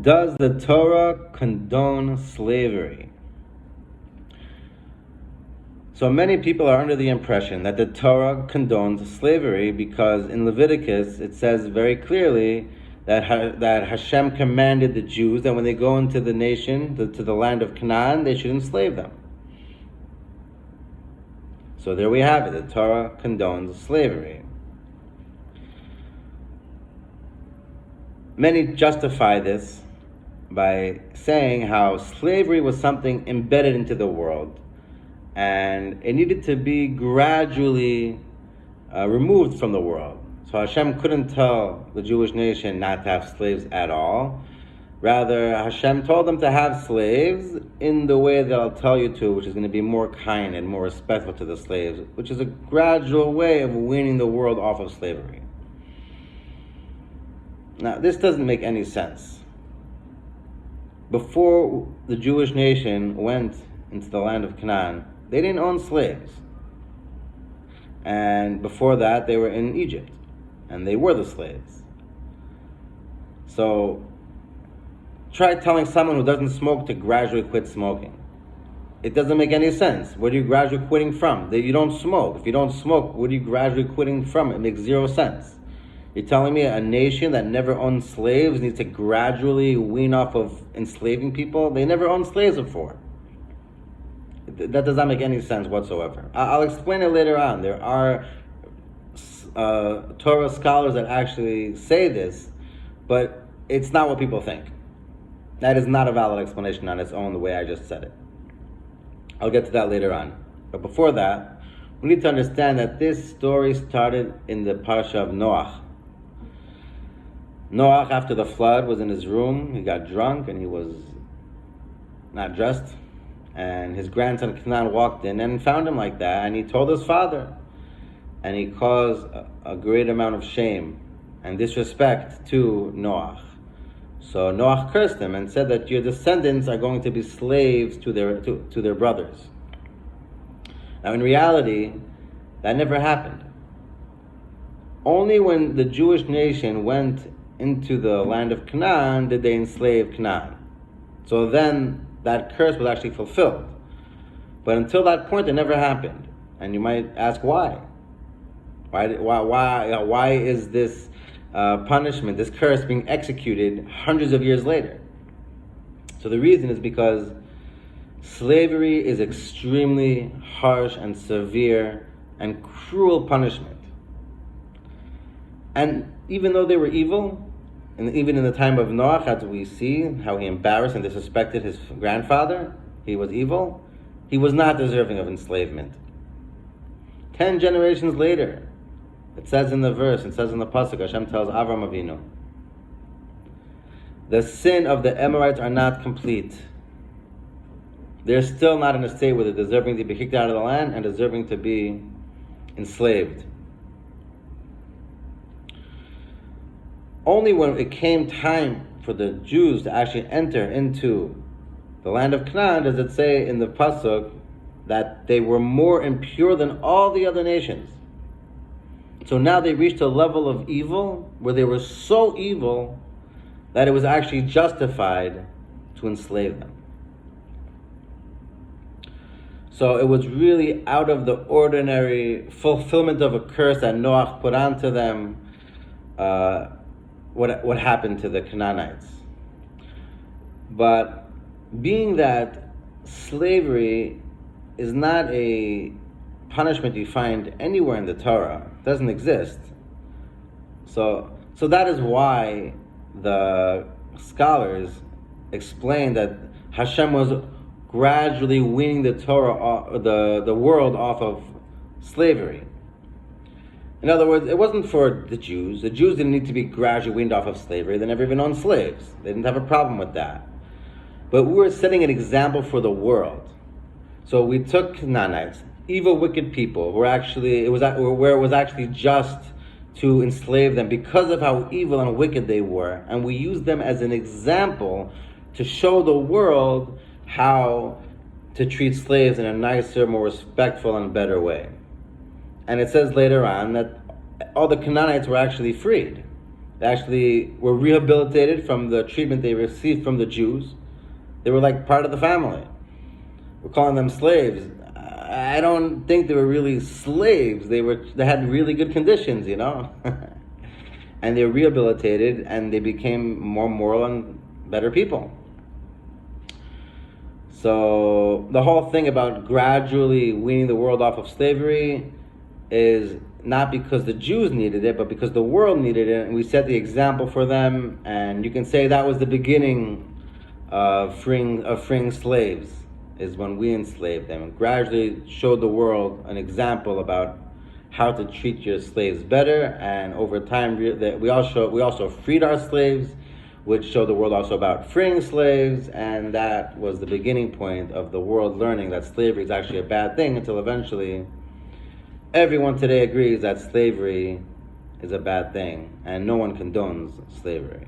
Does the Torah condone slavery? So many people are under the impression that the Torah condones slavery because in Leviticus it says very clearly that Hashem commanded the Jews that when they go into the nation, to the land of Canaan, they should enslave them. So there we have it. The Torah condones slavery. Many justify this by saying how slavery was something embedded into the world and it needed to be gradually removed from the world. So Hashem couldn't tell the Jewish nation not to have slaves at all. Rather, Hashem told them to have slaves in the way that I'll tell you to, which is going to be more kind and more respectful to the slaves, which is a gradual way of weaning the world off of slavery. Now, this doesn't make any sense. Before the Jewish nation went into the land of Canaan, they didn't own slaves. And before that, they were in Egypt, and they were the slaves. So, try telling someone who doesn't smoke to gradually quit smoking. It doesn't make any sense. What are you gradually quitting from? That you don't smoke. If you don't smoke, what are you gradually quitting from? It makes zero sense. You're telling me a nation that never owned slaves needs to gradually wean off of enslaving people? They never owned slaves before. That does not make any sense whatsoever. I'll explain it later on. There are Torah scholars that actually say this, but it's not what people think. That is not a valid explanation on its own the way I just said it. I'll get to that later on. But before that, we need to understand that this story started in the parshas of Noach. Noach, after the flood, was in his room. He got drunk and he was not dressed. And his grandson Canaan walked in and found him like that. And he told his father. And he caused a great amount of shame and disrespect to Noach. So Noach cursed him and said that your descendants are going to be slaves to their brothers. Now in reality, that never happened. Only when the Jewish nation went into the land of Canaan did they enslave Canaan. So then that curse was actually fulfilled. But until that point, it never happened. And you might ask why? Why is this punishment, this curse being executed hundreds of years later? So the reason is because slavery is extremely harsh and severe and cruel punishment. And even though they were evil, and even in the time of Noach, as we see how he embarrassed and disrespected his grandfather, he was evil, he was not deserving of enslavement. 10 generations later, it says in the verse, it says in the pasuk, Hashem tells Avram Avinu, the sin of the Amorites are not complete. They're still not in a state where they're deserving to be kicked out of the land and deserving to be enslaved. Only when it came time for the Jews to actually enter into the land of Canaan does it say in the pasuk that they were more impure than all the other nations. So now they reached a level of evil where they were so evil that it was actually justified to enslave them. So it was really out of the ordinary fulfillment of a curse that Noach put onto them, what happened to the Canaanites. But being that slavery is not a punishment you find anywhere in the Torah, it doesn't exist. So that is why the scholars explain that Hashem was gradually weaning the Torah, the world off of slavery. In other words, it wasn't for the Jews. The Jews didn't need to be gradually weaned off of slavery. They never even owned slaves. They didn't have a problem with that. But we were setting an example for the world. So we took Canaanites, evil, wicked people, where it was actually just to enslave them because of how evil and wicked they were, and we used them as an example to show the world how to treat slaves in a nicer, more respectful, and better way. And it says later on that all the Canaanites were actually freed. They actually were rehabilitated from the treatment they received from the Jews. They were like part of the family. We're calling them slaves. I don't think they were really slaves. They had really good conditions, you know. And they were rehabilitated and they became more moral and better people. So the whole thing about gradually weaning the world off of slavery is not because the Jews needed it, but because the world needed it, and we set the example for them. And you can say that was the beginning of freeing slaves, is when we enslaved them and gradually showed the world an example about how to treat your slaves better. And over time, we also freed our slaves, which showed the world also about freeing slaves, and that was the beginning point of the world learning that slavery is actually a bad thing, until eventually everyone today agrees that slavery is a bad thing and no one condones slavery.